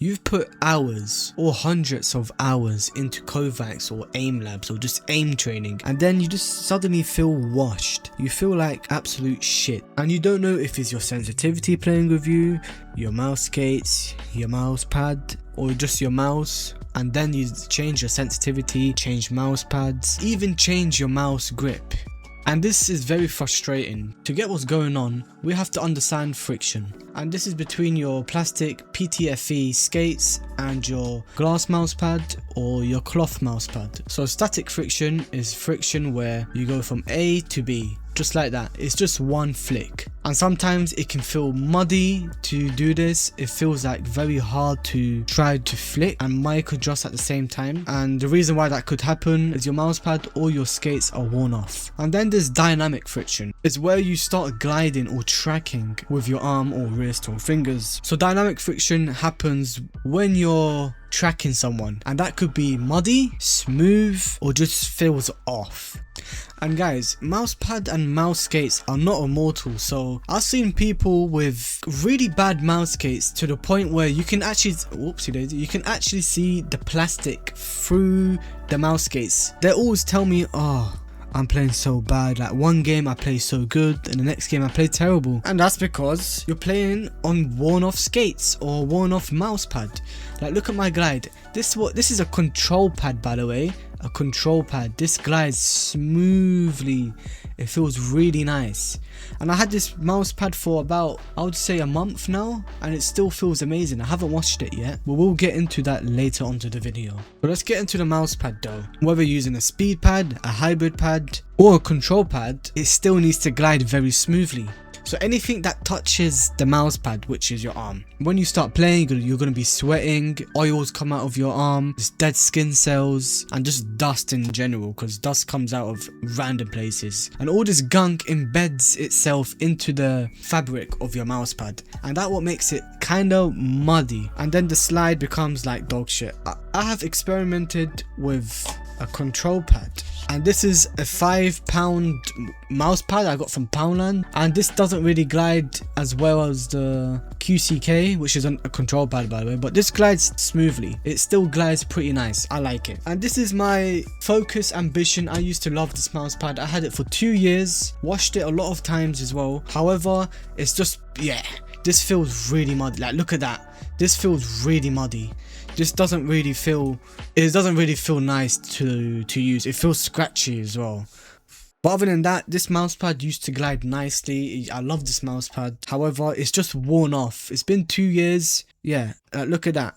You've put hours or hundreds of hours into Kovacs or aim labs or just aim training, and then you just suddenly feel washed. You feel like absolute shit, and you don't know if it's your sensitivity playing with you, your mouse skates, your mouse pad, or just your mouse. And then you change your sensitivity, change mouse pads, even change your mouse grip. And this is very frustrating. To get what's going on, we have to understand friction. And this is between your plastic PTFE skates and your glass mousepad or your cloth mousepad. So static friction is friction where you go from A to B. Just like that. It's just one flick. And sometimes it can feel muddy to do this. It feels like very hard to try to flick and mic adjust at the same time. And the reason why that could happen is your mousepad or your skates are worn off. And then there's dynamic friction. It's where you start gliding or tracking with your arm or wrist or fingers. So dynamic friction happens when you're tracking someone, and that could be muddy, smooth, or just feels off. And guys, mousepad and mouse skates are not immortal, so I've seen people with really bad mouse skates to the point where you can actually, whoopsie daisy, you can actually see the plastic through the mouse skates. They always tell me, oh, I'm playing so bad, like one game I play so good and the next game I play terrible. And that's because you're playing on worn off skates or worn off mouse pad. Like look at my glide. This is a control pad, by the way. A control pad. This glides smoothly. It feels really nice. And I had this mouse pad for about, I would say, a month now, and it still feels amazing. I haven't watched it yet, but we'll get into that later onto the video. But let's get into the mouse pad though. Whether you're using a speed pad, a hybrid pad, or a control pad, it still needs to glide very smoothly. So anything that touches the mouse pad, which is your arm, when you start playing, you're going to be sweating, oils come out of your arm, just dead skin cells, and just dust in general, because dust comes out of random places. And all this gunk embeds itself into the fabric of your mouse pad, and that's what makes it kind of muddy. And then the slide becomes like dog shit. I have experimented with a control pad, and this is a £5 mouse pad I got from Poundland, and this doesn't really glide as well as the QCK, which is a control pad by the way, but this glides smoothly. It still glides pretty nice. I like it. And this is my Focus Ambition. I used to love this mouse pad. I had it for 2 years, washed it a lot of times as well. However, it's just, yeah, this feels really muddy. Like look at that, this feels really muddy. This doesn't really feel nice to use. It feels scratchy as well. But other than that, this mousepad used to glide nicely. I love this mousepad. However, it's just worn off. It's been 2 years. Yeah, look at that.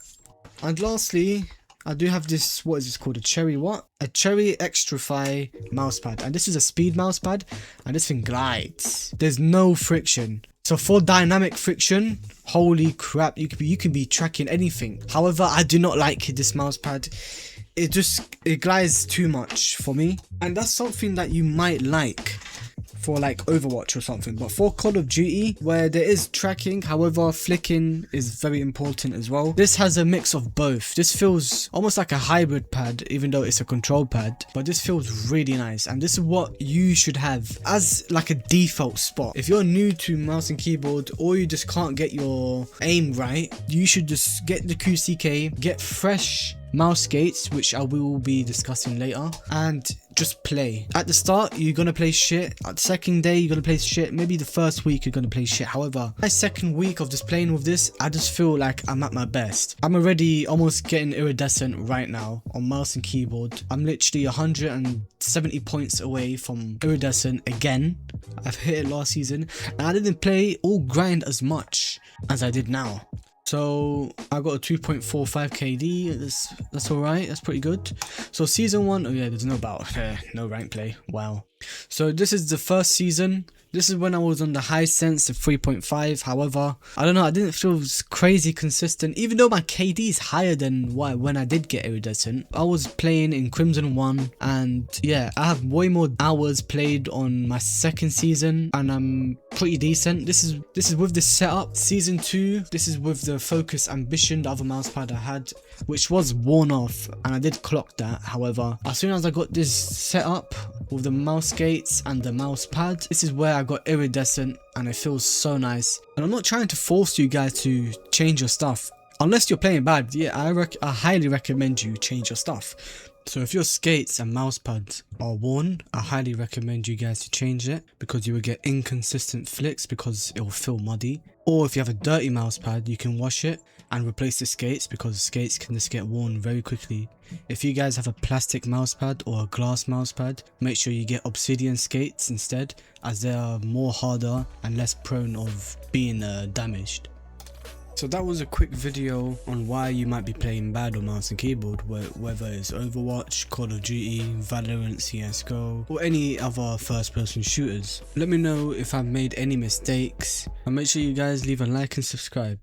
And lastly, I do have this, what is this called? A Cherry what? A Cherry Extrafy mousepad. And this is a speed mousepad, and this thing glides. There's no friction. So for dynamic friction, holy crap, you can be tracking anything. However, I do not like this mousepad. It glides too much for me, and that's something that you might like for like Overwatch or something. But for Call of Duty, where there is tracking, however flicking is very important as well, this has a mix of both. This feels almost like a hybrid pad, even though it's a control pad, but this feels really nice. And this is what you should have as like a default spot. If you're new to mouse and keyboard, or you just can't get your aim right, you should just get the QCK, get fresh mouse skates, which I will be discussing later, and just play. At the start, you're gonna play shit. At the second day, you're gonna play shit. Maybe the first week, you're gonna play shit. However, my second week of just playing with this, I just feel like I'm at my best. I'm already almost getting iridescent right now on mouse and keyboard. I'm literally 170 points away from iridescent again. I've hit it last season, and I didn't play or grind as much as I did now. So I got a 2.45 KD. That's alright. That's pretty good. So season 1, oh yeah, there's no battle, no rank play. Wow. So this is the first season. This is when I was on the high sense of 3.5. However, I don't know, I didn't feel crazy consistent, even though my KD is higher than when I did get iridescent. I was playing in Crimson 1, and yeah, I have way more hours played on my second season, and I'm pretty decent. This is with this setup. Season 2, this is with the Focus Ambition, the other mousepad I had, which was worn off, and I did clock that. However, as soon as I got this set up with the mouse skates and the mouse pad, this is where I got iridescent, and it feels so nice. And I'm not trying to force you guys to change your stuff. Unless you're playing bad, yeah, I highly recommend you change your stuff. So if your skates and mouse pads are worn, I highly recommend you guys to change it, because you will get inconsistent flicks because it will feel muddy. Or if you have a dirty mouse pad, you can wash it and replace the skates, because skates can just get worn very quickly. If you guys have a plastic mouse pad or a glass mouse pad, make sure you get obsidian skates instead, as they are more harder and less prone of being damaged. So that was a quick video on why you might be playing bad on mouse and keyboard, whether it's Overwatch, Call of Duty, Valorant, CSGO, or any other first person shooters. Let me know if I've made any mistakes, and make sure you guys leave a like and subscribe.